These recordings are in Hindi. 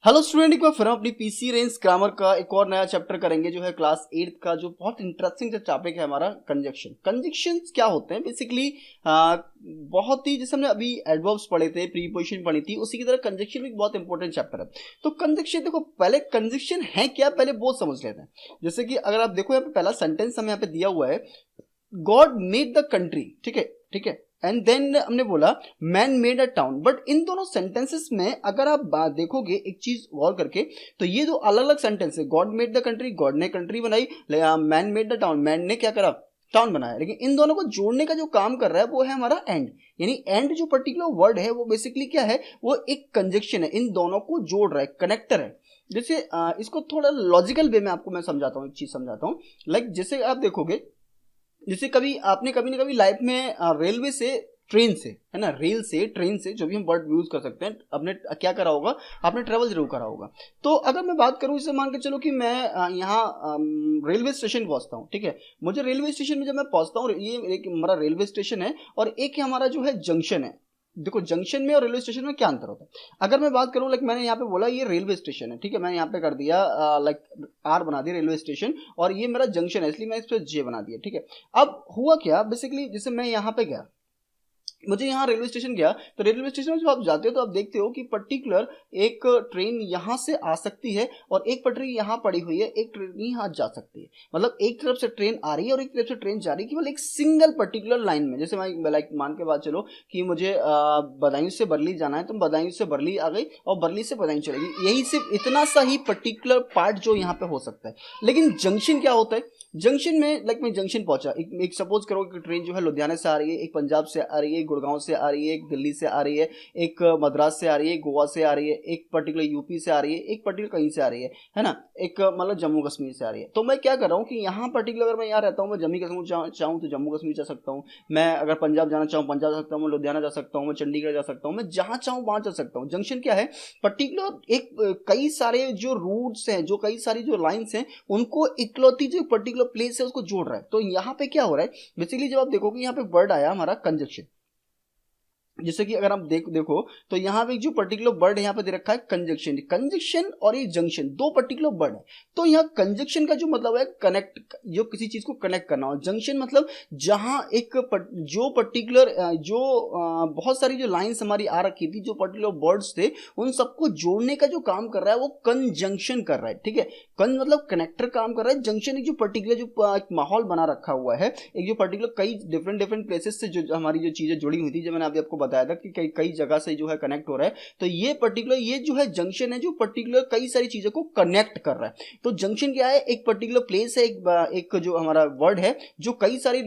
हेलो स्टूडेंट, एक बार फिर हम अपनी पीसी रेंज ग्रामर का एक और नया चैप्टर करेंगे जो है क्लास 8 का, जो बहुत इंटरेस्टिंग सा टॉपिक है हमारा कंजक्शन। कंजक्शंस क्या होते हैं बेसिकली? बहुत ही, जैसे हमने अभी एडवर्ब्स पढ़े थे, प्रीपोजिशन पढ़ी थी, उसी की तरह कंजक्शन भी एक बहुत इंपॉर्टेंट चैप्टर है। तो कंजक्शन देखो, पहले कंजक्शन है क्या, पहले वो समझ लेते हैं। जैसे कि अगर आप देखो, यहाँ पे पहला सेंटेंस हमें यहाँ पे दिया हुआ है, गॉड मेड द कंट्री, ठीक है ठीक है, एंड देन हमने बोला man made a town. But in दोनों सेंटेंसेस में अगर आप बात देखोगे एक चीज गौर करके, तो ये दो अलग अलग सेंटेंस है। God made the country, God ने कंट्री बनाई, man made the town, man ने क्या करा, टाउन बनाया। लेकिन इन दोनों को जोड़ने का जो काम कर रहा है वो है हमारा एंड। यानी एंड जो पर्टिकुलर वर्ड है वो बेसिकली क्या है, वो एक कंजक्शन है, इन दोनों को जोड़ रहा है, कनेक्टर है। जैसे इसको थोड़ा लॉजिकल वे में आपको मैं समझाता हूँ, एक चीज समझाता हूँ। लाइक जैसे आप देखोगे, जैसे कभी आपने कभी ना कभी लाइफ में रेलवे से, ट्रेन से, है ना, रेल से, ट्रेन से, जो भी हम वर्ड यूज कर सकते हैं, आपने क्या करा होगा, आपने ट्रेवल जरूर करा होगा। तो अगर मैं बात करूं, इसे मान के चलो कि मैं यहाँ रेलवे स्टेशन पहुंचता हूँ, ठीक है। मुझे रेलवे स्टेशन में जब मैं पहुंचता हूँ, ये एक हमारा रेलवे स्टेशन है और एक हमारा जो है जंक्शन है। देखो, जंक्शन में और रेलवे स्टेशन में क्या अंतर होता है। अगर मैं बात करूं, लाइक मैंने यहाँ पे बोला ये रेलवे स्टेशन है, ठीक है, मैंने यहाँ पे कर दिया लाइक आर बना दिया रेलवे स्टेशन, और ये मेरा जंक्शन है इसलिए मैं इस पर जे बना दिया, ठीक है। अब हुआ क्या बेसिकली, जैसे मैं यहाँ पे गया, मुझे यहाँ रेलवे स्टेशन गया, तो रेलवे स्टेशन में जब आप जाते हो तो आप देखते हो कि पर्टिकुलर एक ट्रेन यहाँ से आ सकती है और एक पटरी यहाँ पड़ी हुई है, एक ट्रेन यहाँ जा सकती है। मतलब एक तरफ से ट्रेन आ रही है और एक तरफ से ट्रेन जा रही है, केवल एक सिंगल पर्टिकुलर लाइन में। जैसे मैं लाइक मान के बात चलो कि मुझे बदायूं से बरली जाना है, तो बदायूं से बरली आ गई और बरली से बदायूं चलेगी। यही सिर्फ इतना सा ही पर्टिकुलर पार्ट जो यहाँ पे हो सकता है। लेकिन जंक्शन क्या होता है, जंक्शन में लाइक मैं जंक्शन पहुंचा, एक सपोज करो कि ट्रेन जो है लुधियाना से आ रही है, एक पंजाब से आ रही है, गुड़गांव से आ रही है, एक दिल्ली से आ रही है, एक मद्रास से आ रही है, गोवा से आ रही है, एक पर्टिकुलर यूपी से आ रही है, एक पर्टिकुलर कहीं से आ रही है ना, एक मतलब जम्मू कश्मीर से आ रही है। तो मैं क्या कर रहा हूँ कि यहाँ पर्टिकुलर, अगर मैं यहाँ रहता हूँ, मैं जम्मू कश्मीर चाहूँ तो जम्मू कश्मीर जा सकता हूँ, मैं अगर पंजाब जाना चाहूँ पंजाब जा सकता हूँ, मैं लुधियाना जा सकता हूँ, मैं चंडीगढ़ जा सकता हूँ, मैं जहाँ चाहूँ वहां जा सकता हूँ। जंक्शन क्या है, पर्टिकुलर एक कई सारे जो रूट्स हैं, जो कई सारी जो लाइन्स हैं, उनको इकलौती जो पर्टिकुलर प्लेस है उसको जोड़ रहा है। तो यहाँ पे क्या हो रहा है बेसिकली, जब आप देखोगे यहाँ पे वर्ड आया हमारा कंजक्शन। जैसे कि अगर आप देखो तो यहाँ पे जो पर्टिकुलर वर्ड यहाँ पे दे रखा है कंजक्शन। कंजक्शन और ये जंक्शन दो पर्टिकुलर वर्ड है। तो यहाँ कंजक्शन का जो मतलब है कनेक्ट, जो किसी चीज को कनेक्ट करना हो। जंक्शन मतलब जहाँ एक जो पर्टिकुलर बहुत सारी जो लाइंस हमारी आ रखी थी, जो पर्टिकुलर वर्ड्स थे, उन सबको जोड़ने का जो काम कर रहा है वो कंजंक्शन कर रहा है, ठीक है। कन मतलब कनेक्टर काम कर रहा है। जंक्शन एक जो पर्टिकुलर जो एक माहौल बना रखा हुआ है, एक जो पर्टिकुलर कई डिफरेंट डिफरेंट प्लेसेस से जो हमारी जो चीजें जुड़ी हुई थी, जो मैंने अभी आपको बताया था कि कई कई जगह से जो है कनेक्ट हो रहा है। तो ये पर्टिकुलर ये जो है जंक्शन है, जो पर्टिकुलर कई सारी चीजों को कनेक्ट कर रहा है। तो जंक्शन क्या है, एक पर्टिकुलर प्लेस है, एक जो हमारा वर्ड है, जो कई सारी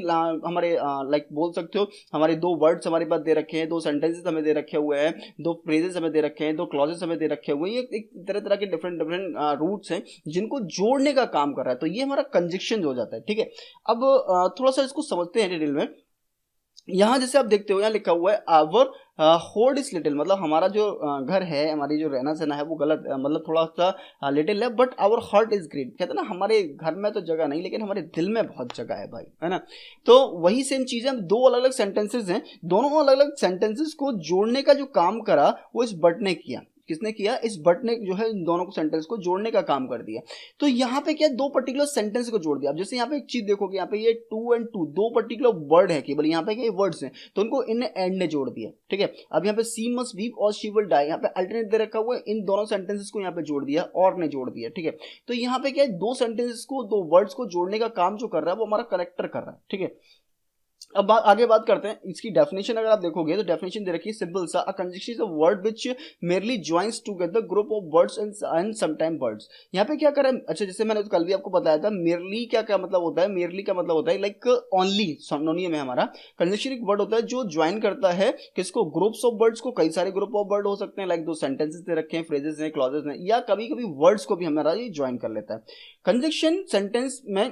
हमारे लाइक बोल सकते हो, हमारे दो वर्ड्स हमारे पास दे रखे हैं, दो सेंटेंसेस हमें दे रखे हुए हैं, दो फ्रेजेस हमें दे रखे हैं, दो क्लॉजेस हमें दे रखे हुए हैं। ये एक तरह तरह के डिफरेंट डिफरेंट रूट्स हैं जिनको जोड़ने का काम कर रहा है। तो ये हमारा कंजक्शन हो जाता है, ठीक है। अब थोड़ा सा इसको समझते हैं डिटेल में। यहाँ जैसे आप देखते हो, यहाँ लिखा हुआ है आवर होल्ड इज लिटिल, मतलब हमारा जो घर है, हमारी जो रहना सहना है वो गलत, मतलब थोड़ा सा लिटिल है, but our heart is great. कहते हैं ना, हमारे घर में तो जगह नहीं, लेकिन हमारे दिल में बहुत जगह है भाई, है ना। तो वही सेम चीज है, दो अलग अलग सेंटेंसेस हैं, दोनों अलग अलग सेंटेंसेस को जोड़ने का जो काम करा वो इस बट ने किया। किसने किया, इस बट ने जो है इन दोनों को सेंटेंस को जोड़ने का काम कर दिया। तो यहाँ पे क्या, दो पर्टिकुलर सेंटेंस को जोड़ दिया। अब जैसे यहाँ पे एक चीज देखोगे, यहाँ पे ये टू एंड टू दो पर्टिकुलर वर्ड है केवल, यहाँ पे क्या वर्ड्स हैं, तो उनको इन एंड ने जोड़ दिया, ठीक है। अब यहाँ पे सी मस्ट वीप और शी विल डाई, यहाँ पे अल्टरनेट दे रखा हुआ है, इन दोनों सेंटेंसेस को यहाँ पे जोड़ दिया और ने जोड़ दिया, ठीक है। तो यहाँ पे क्या है, दो सेंटेंसेस को, दो वर्ड्स को जोड़ने का काम जो कर रहा है वो हमारा कनेक्टर कर रहा है, ठीक है। अब आगे बात करते हैं इसकी डेफिनेशन। अगर आप देखोगे तो डेफिनेशन दे रखी है सिंपल सा, a conjunction is a word which merely joins together group of words and sometime words. यहाँ पे क्या करें, अच्छा जैसे मैंने तो कल भी आपको बताया था, मेयरली क्या क्या मतलब होता है। मेयरली का मतलब होता है लाइक ओनली, सिनोनिम है हमारा। कंजक्शन एक वर्ड होता है जो ज्वाइन करता है किसको, ग्रुप्स ऑफ वर्ड्स को। कई सारे ग्रुप ऑफ वर्ड हो सकते हैं, लाइक दो सेंटेंसेस दे रखे हैं, फ्रेजेस हैं, क्लॉजेस हैं, या कभी कभी वर्ड्स को भी हमारा ये ज्वाइन कर लेता है। कंजक्शन सेंटेंस में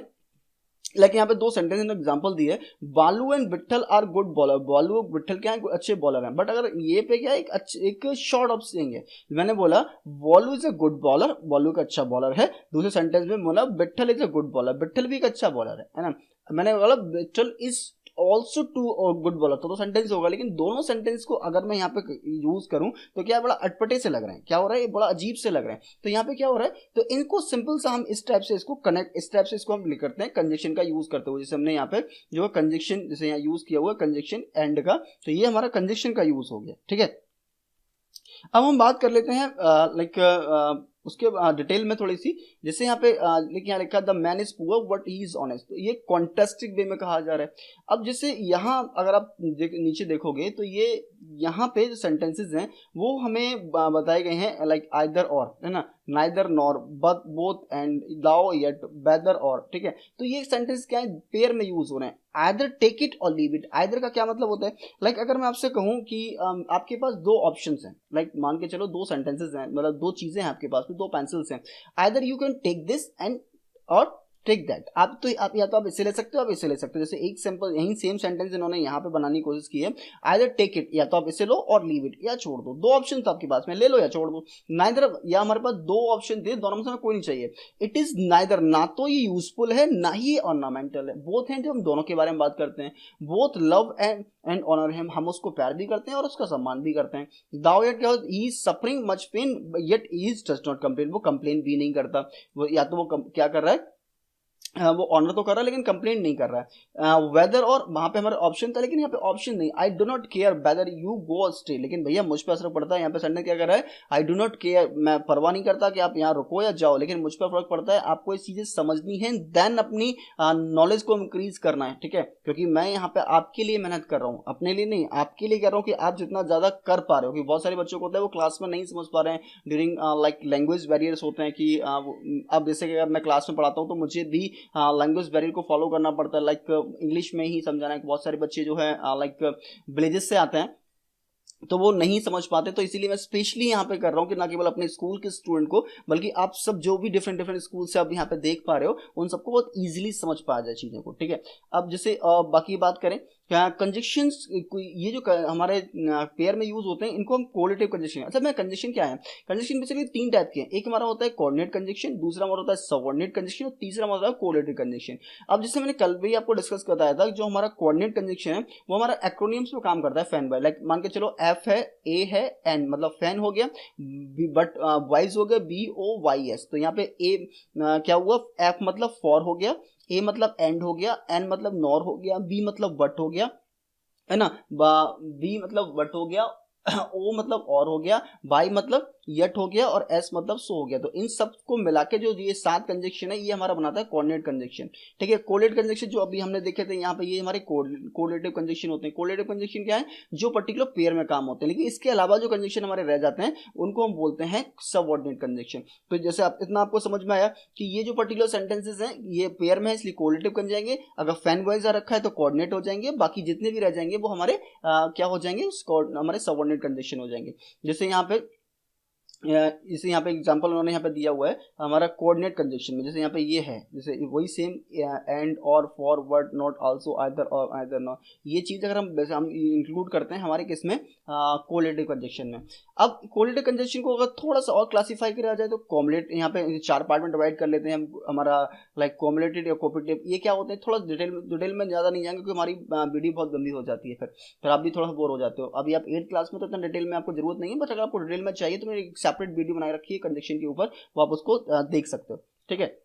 लाइक यहाँ पे दो सेंटेंस ने एग्जांपल दिए, Balu and Vitthal are good bowler. Balu और विट्ठल क्या है, अच्छे बॉलर हैं। बट अगर ये पे क्या एक शॉर्ट ऑफ सेइंग है, मैंने बोला बालू इज अ गुड बॉलर, बालू का अच्छा बॉलर है। दूसरे सेंटेंस में बोला Vitthal is a good bowler, Vitthal भी एक अच्छा बॉलर है ना। मैंने बोला विट्ठल इज ऑल्सो टू और गुड बोला तो सेंटेंस होगा, लेकिन दोनों सेंटेंस को अगर मैं यहाँ पे यूज करूं तो क्या बड़ा अटपटे से लग रहे हैं, क्या हो रहा है, ये बड़ा अजीब से लग रहे हैं। तो यहाँ पे क्या हो रहा है, तो इनको सिंपल सा हम इस टाइप से इसको कनेक्ट, इस टाइप से इसको हम लिख करते हैं कंजक्शन का यूज करते हुए। जैसे हमने यहाँ पे जो कंजक्शन जैसे यहाँ यूज किया हुआ कंजक्शन एंड का, तो ये हमारा कंजक्शन का यूज हो गया, ठीक है। अब हम बात कर लेते हैं लाइक उसके डिटेल में थोड़ी सी। जैसे यहाँ पे यहाँ लिखा the man is poor but he is honest, तो ये कॉन्टेस्टिक वे में कहा जा रहा है। अब जैसे यहाँ अगर आप नीचे देखोगे तो ये यहाँ पे जो सेंटेंसेस हैं वो हमें बताए गए हैं लाइक आइदर और, है ना, neither nor, but both and, दाओ येट, बेदर और, ठीक है। तो ये सेंटेंस क्या है, पेयर में यूज हो रहे हैं, आइदर टेक इट और लीव इट। आइदर का क्या मतलब होता है, लाइक अगर मैं आपसे कहूं कि आपके पास दो ऑप्शंस हैं, लाइक मान के चलो दो सेंटेंसेस हैं, मतलब दो चीजें हैं आपके पास में, दो पेंसिल्स हैं, either you can take this and or take that. आप या तो आप इसे ले सकते हो, आप इसे ले सकते हो। जैसे एक सिंपल यही सेम सेंटेंस इन्होंने यहाँ पे बनाने की कोशिश की है, आइदर टेक इट, या तो आप इसे लो, और लीव इट, या छोड़ दो। दो ऑप्शन था आपके पास में, ले लो या छोड़ दो। नाइदर, या हमारे पास दो ऑप्शन थे, दोनों में से कोई नहीं चाहिए। इट इज नाइदर, ना तो ये यूजफुल है ना ही ये ऑर्नामेंटल है। बोथ हैं जो हम दोनों के बारे में बात करते हैं। बोथ लव एंड ऑनर है, हम उसको प्यार भी करते हैं और उसका सम्मान भी करते हैं। दाओ येट क्या, he is suffering much pain yet he does not complain, वो कंप्लेन भी नहीं करता। वो या तो वो क्या कर रहा है, वो ऑनर तो कर रहा है लेकिन कंप्लेंट नहीं कर रहा है। वेदर और, वहां पे हमारा ऑप्शन था लेकिन यहाँ पे ऑप्शन नहीं। I do not care whether you go stay, लेकिन भैया मुझ पर असर पड़ता है। यहाँ पे सेंटेंस क्या कर रहा है, आई डू नॉट केयर, मैं परवाह नहीं करता कि आप यहाँ रुको या जाओ, लेकिन मुझ पर फर्क पड़ता है। आपको ये चीजें समझनी है, देन अपनी नॉलेज को इंक्रीज करना है, ठीक है, क्योंकि मैं यहाँ पे आपके लिए मेहनत कर रहा हूँ, अपने लिए नहीं, आपके लिए कर रहा हूँ कि आप जितना ज्यादा कर पा रहे हो। क्योंकि बहुत सारे बच्चों को होता है वो क्लास में नहीं समझ पा रहे हैं, ड्यूरिंग लाइक लैंग्वेज बैरियर्स होते हैं कि अब जैसे कि अगर मैं क्लास में पढ़ाता हूँ तो मुझे भी लैंग्वेज बैरियर को फॉलो करना पड़ता है, लाइक इंग्लिश में ही समझाना है। बहुत सारे बच्चे जो है लाइक विलेजेस से आते हैं तो वो नहीं समझ पाते, तो इसीलिए मैं स्पेशली यहाँ पे कर रहा हूँ कि ना केवल अपने स्कूल के स्टूडेंट को, बल्कि आप सब जो भी डिफरेंट डिफरेंट स्कूल से आप यहाँ पे देख पा रहे हो उन सबको बहुत इजीली समझ पा जाए चीज़ों को, ठीक है। अब जैसे बाकी बात करें, क्या कंजक्शंस, ये जो हमारे पेयर में यूज होते हैं इनको हम कोऑर्डिनेटिव कंजक्शन। अच्छा, मैं कंजक्शन क्या है, कंजक्शन बेसिकली तीन टाइप के हैं। एक हमारा होता है कोऑर्डिनेट कंजक्शन, दूसरा हमारा होता है सबऑर्डिनेट कंजक्शन, और तीसरा हमारा होता है कोऑर्डिनेटिव कंजक्शन। अब जैसे मैंने कल भी आपको डिस्कस बताया था, जो हमारा कोऑर्डिनेट कंजक्शन है वो हमारा एक्रोनियम्स पे काम करता है, फैन बाय। लाइक मान के चलो एफ है, ए है, एन मतलब फैन हो गया, बट वाइज हो गया BOYS। तो यहाँ पे ए क्या हुआ, एफ मतलब फॉर हो गया, ए मतलब एंड हो गया, एन मतलब नॉर हो गया, बी मतलब बट हो गया, है ना, बी मतलब बट हो गया, ओ मतलब और हो गया, बाई मतलब यट हो गया, और एस मतलब सो हो गया। तो इन सब को मिला के जो ये 7 कंजक्शन है ये हमारा बनाता है कोऑर्डिनेट कंजक्शन, ठीक है। कोऑर्डिनेट कंजक्शन जो अभी हमने देखे थे यहाँ पे, ये हमारे कोऑर्डिनेटिव कंजक्शन होते हैं। कोऑर्डिनेटिव कंजक्शन क्या है, जो पर्टिकुलर पेयर में काम होते हैं, लेकिन इसके अलावा जो कंजक्शन हमारे रह जाते हैं उनको हम बोलते हैं सबऑर्डिनेट कंजक्शन। तो जैसे आप इतना आपको समझ में आया कि ये जो पर्टिकुलर सेंटेंसेस हैं ये पेयर में है इसलिए कोऑर्डिनेटिव बन जाएंगे, अगर फैन वाइज रखा है तो कोऑर्डिनेट हो जाएंगे, बाकी जितने भी रह जाएंगे वो हमारे क्या हो जाएंगे, हमारे सबऑर्डिनेट कंजक्शन हो जाएंगे। जैसे यहाँ पे इसे यहाँ पे एग्जांपल उन्होंने यहाँ पे दिया हुआ है हमारा कोऑर्डिनेट कंजक्शन में। जैसे यहाँ पे ये है, जैसे वही सेम एंड और for word not also either और आइदर नॉट, ये चीज अगर हम इंक्लूड करते हैं हमारे किस में, कोऑर्डिनेटिव कंजक्शन में। अब कोऑर्डिनेटिव कंजक्शन को अगर थोड़ा सा और क्लासीफाई किया जाए तो कॉम्युलेट, यहाँ पे 4 पार्ट में डिवाइड कर लेते हैं हम, हमारा लाइक कॉम्युलेटेड या कोऑपरेटिव। ये क्या होते हैं, थोड़ा डिटेल में ज्यादा नहीं जाएंगे क्योंकि हमारी वीडियो बहुत गंदी हो जाती है, फिर आप भी थोड़ा बोर हो जाते हो। अभी आप 8th क्लास में तो इतना डिटेल में आपको जरूरत नहीं है, बट अगर आपको डिटेल में चाहिए तो मेरी सेपरेट वीडियो बनाई रखी है कंजक्शन के ऊपर, वो आप उसको देख सकते हो, ठीक है।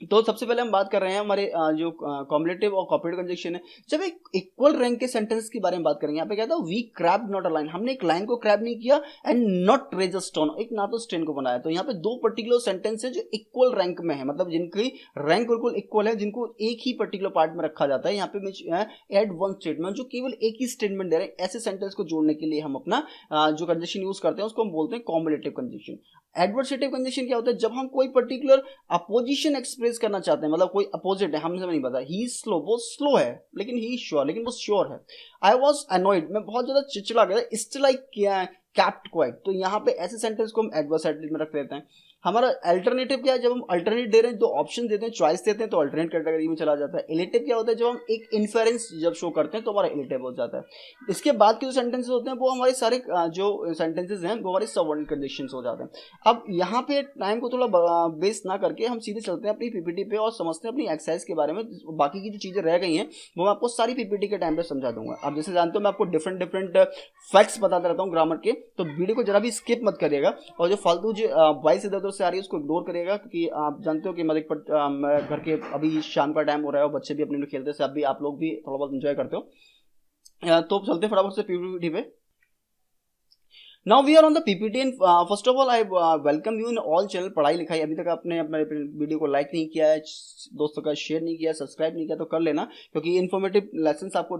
तो सबसे पहले हम बात कर रहे हैं हमारे जो कॉम्युलेटिव और कोऑपरेटिव कंजक्शन है। जब एक इक्वल रैंक के सेंटेंस के बारे में बात करेंगे, यहाँ पे क्या था, we crabbed not a line, हमने एक लाइन को क्रैब नहीं किया, and not raise a stone, एक ना तो स्टेन को बनाया। तो यहाँ पे दो पर्टिकुलर सेंटेंस है जो इक्वल रैंक में है, मतलब जिनकी रैंक बिल्कुल इक्वल है, जिनको एक ही पर्टिकुलर पार्ट में रखा जाता है। यहाँ पे एड वन स्टेटमेंट, जो केवल एक ही स्टेटमेंट दे रहे हैं, ऐसे सेंटेंस को जोड़ने के लिए हम अपना जो कंजक्शन यूज करते हैं उसको हम बोलते हैं कॉम्युलेटिव कंजक्शन। एडवर्सेटिव कंजक्शन क्या होता है, जब हम कोई पर्टिकुलर अपोजिशन एक्सप्रेस करना चाहते हैं, मतलब कोई अपोजिट है, हमें नहीं पता, ही स्लो, वो स्लो है लेकिन ही श्योर, लेकिन वो श्योर है। आई वॉज अनॉइड, मैं बहुत ज्यादा चिड़चिड़ा गया, स्टिल आई कैप्ट क्वाइट, तो यहाँ पे ऐसे सेंटेंस को हम एडवर्स एडजेक्टिव में रख लेते हैं। हमारा अल्टरनेटिव क्या है, जब हम अल्टरनेट दे रहे हैं, दो ऑप्शन देते हैं, चॉइस देते हैं, तो अल्टरनेट कैटेगरी में चला जाता है। इलेटिव क्या होता है, जब हम एक इन्फेरेंस जब शो करते हैं तो हमारा इलेटिव हो जाता है। इसके बाद के जो सेंटेंसेस होते हैं वो हमारे सारे जो सेंटेंसेस हैं वो हमारे सबऑर्डिनेट कंडीशंस हो जाते हैं। अब यहाँ पे टाइम को थोड़ा वेस्ट ना करके हम सीधे चलते हैं अपनी पीपीटी पे और समझते हैं अपनी एक्सरसाइज के बारे में। बाकी की जो चीजें रह गई हैं वो मैं आपको सारी पीपीटी के टाइम पे समझा दूंगा। आप जैसे जानते हो मैं आपको डिफरेंट फैक्ट्स बताता रहता हूँ ग्रामर के, तो वीडियो को जरा भी स्किप मत करिएगा, और जो फालतू जो वॉइस इधर उधर से आ रही है उसको इग्नोर करिएगा, क्योंकि आप जानते हो कि मैं घर के अभी शाम का टाइम हो रहा है और बच्चे भी अपने खेलते हैं, आप लोग भी थोड़ा बहुत एंजॉय करते हो। तो चलते फटाफट से पीपीटी पे। Now we are on the PPT and first of all I welcome you in all channel पढ़ाई लिखाई। अभी तक आपने अपने वीडियो को लाइक नहीं किया है, दोस्तों का शेयर नहीं किया, सब्सक्राइब नहीं किया तो कर लेना, क्योंकि इन्फॉर्मेटिव लेसन्स आपको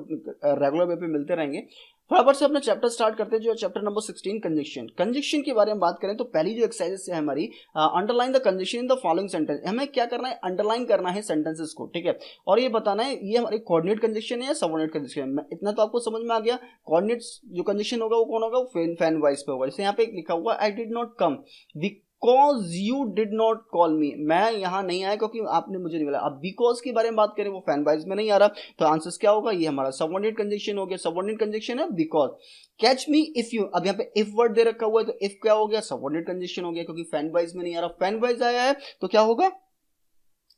रेगुलर वे पे मिलते रहेंगे। फटाफट से अपना चैप्टर स्टार्ट करते हैं, जो चैप्टर नंबर 16 कंजक्शन। कंजक्शन के बारे में बात करें तो पहली जो एक्सरसाइज है हमारी, underline the conjunction in the following sentence. हमें क्या करना है, अंडरलाइन करना है सेंटेंसेस को, ठीक है, और ये बताना है ये हमारी कोऑर्डिनेट कंजक्शन है या सबऑर्डिनेट कंजक्शन है। इतना तो आपको समझ में आ गया। कोऑर्डिनेट्स जो कंजक्शन होगा वो कौन होगा, फैन वाइज पे होगा। जैसे यहाँ पे लिखा हुआ I did not come because you did not call मी, मैं यहाँ नहीं आया क्योंकि आपने मुझे नहीं बोला। अब बिकॉज के बारे में बात करें, वो फैन वाइज में नहीं आ रहा, तो आंसर क्या होगा, ये हमारा सबऑर्डिनेट कंजक्शन हो गया। सबऑर्डिनेट कंजक्शन है because. Catch me if you, अब यहाँ पे इफ वर्ड दे रखा हुआ है, तो इफ क्या हो गया, सबऑर्डिनेट कंजक्शन हो गया, क्योंकि फैन वाइज में नहीं आ रहा। फैन वाइज आया है तो क्या होगा,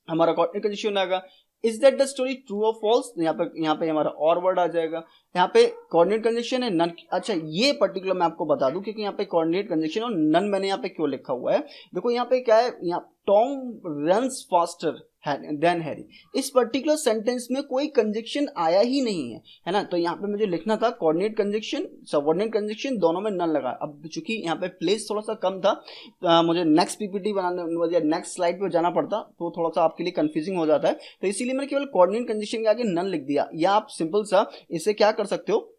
हमारा कोऑर्डिनेट कंजक्शन आएगा। Is that the story true और फॉल्स, यहाँ पे हमारा और वर्ड आ जाएगा। यहाँ पे कोऑर्डिनेट कंजक्शन है नन। अच्छा ये पर्टिकुलर मैं आपको बता दूं, क्योंकि यहाँ पे कोऑर्डिनेट कंजक्शन और नन मैंने यहाँ पे क्यों लिखा हुआ है, देखो यहाँ पे क्या है, यहाँ Tom runs faster than Harry, इस पर्टिकुलर सेंटेंस में कोई कंजक्शन आया ही नहीं है ना, तो यहाँ पे मुझे लिखना था कोऑर्डिनेट कंजक्शन सबऑर्डिनेट कंजक्शन दोनों में नन लगा। अब चूंकि यहाँ पे प्लेस थोड़ा सा कम था, मुझे नेक्स्ट पीपीटी बनाने या नेक्स्ट स्लाइड पे जाना पड़ता, तो थोड़ा सा आपके लिए कंफ्यूजिंग हो जाता है, तो इसीलिए मैंने केवल कोऑर्डिनेट कंजक्शन के आगे नन लिख दिया। या आप सिंपल सा इसे क्या कर सकते हो,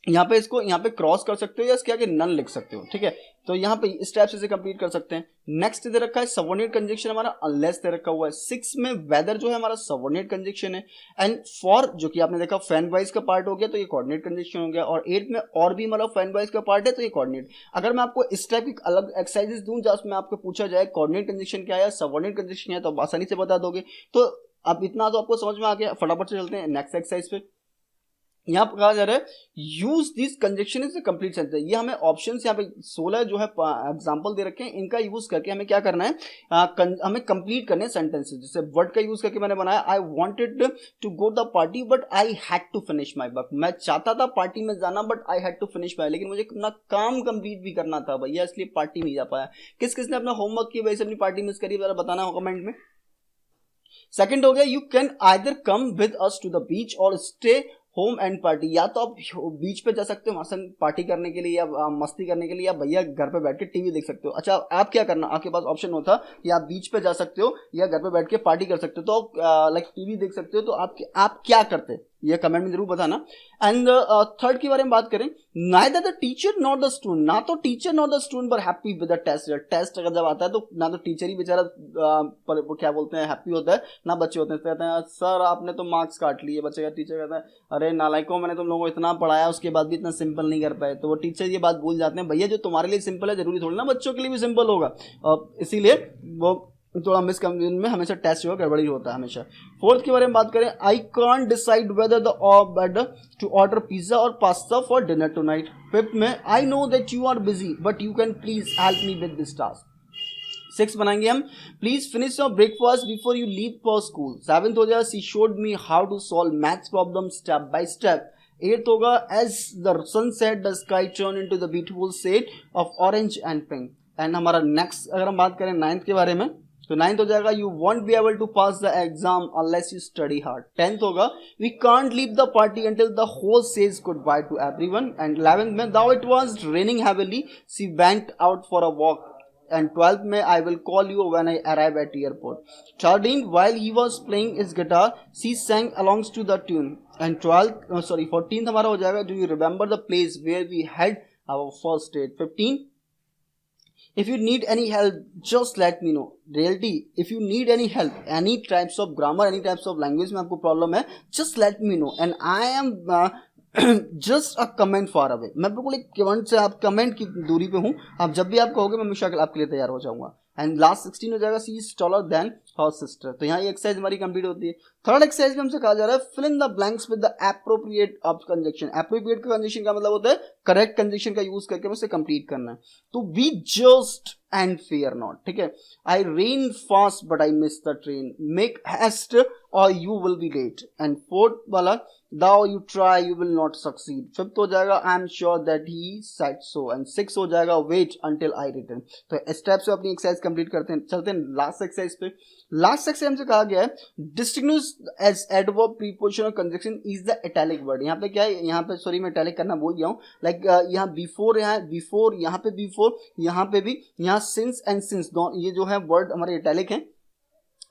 यहाँ पे इसको यहाँ पे क्रॉस कर सकते हो या इसके आगे नन लिख सकते हो, ठीक है, तो यहाँ पे इस टाइप से इसे कंप्लीट कर सकते हैं। नेक्स्ट दे रखा है सबऑर्डिनेट कंजक्शन हमारा अनलेस दे रखा हुआ है। 6 में वेदर जो है हमारा सबऑर्डिनेट कंजक्शन है, एंड फॉर जो कि आपने देखा फैन वाइज का पार्ट हो गया तो ये कोऑर्डिनेट कंजक्शन हो गया, और 8 में और भी मतलब फैन वाइज का पार्ट है तो ये कोऑर्डिनेट। अगर मैं आपको इस टाइप की अलग एक्सरसाइजेस दूं जिसमें आपको पूछा जाए कोऑर्डिनेट कंजक्शन क्या है, सबऑर्डिनेट कंजक्शन है, तो आप आसानी से बता दोगे। तो अब इतना तो आपको समझ में आ गया, फटाफट से चलते हैं नेक्स्ट एक्सरसाइज पे। यहाँ पर कहा जा रहा है use this conjunction is complete sentence. ये हमें ऑप्शंस यहाँ पे 16 जो है एग्जांपल दे रखे हैं, इनका यूज करके हमें क्या करना है, हमें कंप्लीट करने सेंटेंसेस। जैसे वर्ड का यूज करके मैंने बनाया I wanted to go the party but I had to finish my work, मैं चाहता था पार्टी में जाना but I had to finish my, लेकिन मुझे अपना काम कंप्लीट भी करना था भैया, इसलिए पार्टी नहीं जा पाया। किस किसने अपना होमवर्क किया वजह से अपनी पार्टी मिस करी, बताना होगा कमेंट में। सेकंड हो गया you can either come with us to the beach or stay home and party, या तो आप बीच पे जा सकते हो हमारे संग पार्टी करने के लिए या मस्ती करने के लिए, या भैया घर पे बैठ के टीवी देख सकते हो। अच्छा आप क्या करना, आपके पास ऑप्शन होता कि आप बीच पे जा सकते हो या घर पे बैठ के पार्टी कर सकते हो, तो लाइक टीवी देख सकते हो, तो आप क्या करते, ये कमेंट में जरूर बताना। एंड थर्ड के बारे में बात करें, neither the teacher not the student, ना तो टीचर नॉट द स्टूडेंट पर happy with the test. Test अगर जब आता है तो ना तो टीचर ही बेचारा क्या बोलते हैं हैप्पी होता है, ना बच्चे होते हैं, कहते हैं सर आपने तो मार्क्स काट लिए, बच्चे का टीचर कहता है अरे नालायकों मैंने तुम लोगों को इतना पढ़ाया उसके बाद भी इतना सिंपल नहीं कर पाए, तो वो टीचर ये बात भूल जाते हैं भैया जो तुम्हारे लिए सिंपल है जरूरी थोड़ी ना बच्चों के लिए भी सिंपल होगा, इसीलिए वो थोड़ा मिसकम्युनिकेशन में हमेशा टेस्ट जो है गड़बड़ी होता है हमेशा। फोर्थ के बारे में बात करें, I can't decide whether the to order pizza और pasta for dinner tonight. Fifth में I know that you are busy but you can please help me with this task. 6 बनाएंगे हम, please finish your breakfast before you leave for school. 7th हो जाएगा she showed me how to solve maths problem step by step. 8th होगा as the sun set the sky turn into the beautiful shade of orange and pink. And हमारा नेक्स्ट अगर हम बात करें 9th के बारे में, तो 9th हो जाएगा you won't be able to pass the exam unless you study hard. 10th होगा we can't leave the party until the whole says goodbye to everyone. And 11th में though it was raining heavily she went out for a walk. And 12th में I will call you when I arrive at airport. 13th while he was playing his guitar she sang along to the tune. And 14th हमारा हो जाएगा do you remember the place where we had our first date. 15th if you need any help just let me know. Reality if you need any help, any types of grammar, any types of language में आपको प्रॉब्लम है just let me know and I am just a comment for away, मैं बिल्कुल एक कमेंट से, आप कमेंट की दूरी पे हूँ, आप जब भी आप कहोगे मैं हमेशा आपके लिए तैयार हो जाऊंगा। एंड लास्ट 16 हो जाएगा, she is taller than her sister. तो यहाँ ये एक्सरसाइज हमारी कंप्लीट होती है। थर्ड एक्सरसाइज में हमसे कहा जा रहा है fill in the blanks with the appropriate of conjunction. Appropriate का कंजक्शन का मतलब होता है करेक्ट कंजक्शन का यूज करके उसे कंप्लीट करना है। तो we just and fair not, ठीक है। I ran fast but I miss the train, make haste or you will be late. And fourth वाला though you try you will not succeed. Fifth हो जाएगा I am sure that he said so. And six हो जाएगा वेट अंटिल आई रिटर्न। तो स्टेप से अपनी एक्सरसाइज कंप्लीट करते हैं। चलते हैं लास्ट एक्सरसाइज पे। लास्ट एक्सरसाइज हमसे कहा गया है डिस्टिंग्विश एज एडवर्ब प्रीपोजिशन और conjunction is the italic word. यहाँ पे क्या है, यहाँ पे सॉरी मैं इटैलिक करना भूल गया हूँ। लाइक यहाँ बिफोर, यहाँ बिफोर, यहाँ पे बिफोर, यहाँ पे भी, यहाँ सिंस एंड सिंस, दोनों ये जो है वर्ड हमारे इटैलिक हैं।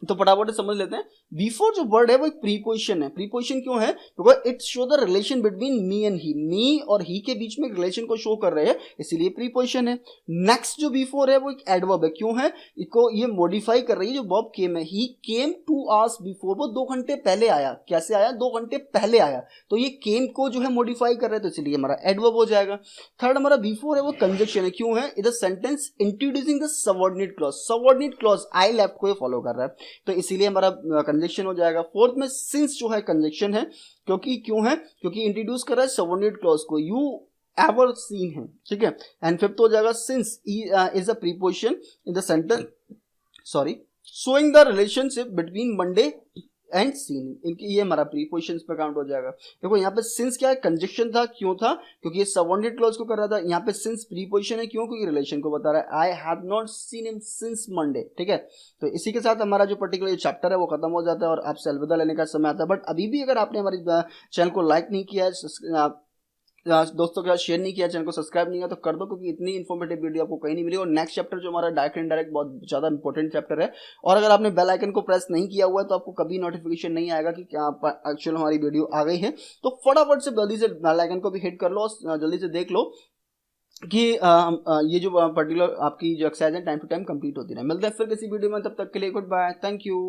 तो फटाफट समझ लेते हैं। बिफोर जो वर्ड है वो एक प्रीपोजिशन है। प्रीपोजिशन क्यों है? Because it show the relation between me and he, me और ही के बीच में एक रिलेशन को शो कर रहे हैं, इसीलिए प्रीपोजिशन है। नेक्स्ट जो बिफोर है वो एक एडवर्ब है। क्यों है? इसको ये मॉडिफाई कर रही है जो वर्ब केम है। ही केम 2 hours बिफोर, वो 2 घंटे पहले आया। कैसे आया? 2 घंटे पहले आया। तो ये केम को जो है मॉडिफाई कर रहे हैं, तो इसलिए हमारा एडवर्ब हो जाएगा। थर्ड हमारा बिफोर है वो कंजक्शन है। क्यों है? इधर sentence introducing the subordinate clause, subordinate clause I left को फॉलो कर रहा है, तो इसीलिए हमारा कंजक्शन हो जाएगा। फोर्थ में सिंस जो है कंजक्शन है, क्योंकि क्यों है? क्योंकि इंट्रोड्यूस कर रहा है सबऑर्डिनेट क्लॉज को, यू एवर सीन है, ठीक है। एंड फिफ्थ हो जाएगा since is a preposition in the sentence, sorry, showing the relationship between Monday and seen. इनकी ये हमारा प्रीपोजिशन पे काउंट हो जाएगा। देखो यहाँ पे सिंस क्या है? कंजक्शन था। क्यों था? क्योंकि ये सबऑर्डिनेट क्लॉज को कर रहा था। यहाँ पे सिंस प्रीपोजिशन है। क्यों? क्योंकि रिलेशन को बता रहा है। I have not seen him since Monday, ठीक है। तो इसी के साथ हमारा जो पर्टिकुलर चैप्टर है वो खत्म हो जाता है और आपसे अलविदा लेने का समय आता है। बट अभी भी अगर आपने हमारी चैनल को लाइक नहीं किया है, दोस्तों के साथ शेयर नहीं किया, चैनल को सब्सक्राइब नहीं किया, तो कर दो, क्योंकि इतनी इन्फॉर्मेटिव वीडियो आपको कहीं नहीं मिली। और नेक्स्ट चैप्टर जो हमारा डायरेक्ट एंड डायरेक्ट बहुत ज़्यादा इंपॉर्टेंट चैप्टर है। और अगर आपने बेल आइकन को प्रेस नहीं किया हुआ है तो आपको कभी नोटिफिकेशन नहीं आएगा कि क्या एक्चुअल हमारी वीडियो आ गई है। तो फटाफट से जल्दी से बेल आइकन को भी हिट कर लो और जल्दी से देख लो कि ये जो पर्टिकुलर आपकी जो एक्सरसाइज है टाइम टू टाइम कंप्लीट होती रहे। मिलते हैं फिर किसी वीडियो में, तब तक के लिए गुड बाय, थैंक यू।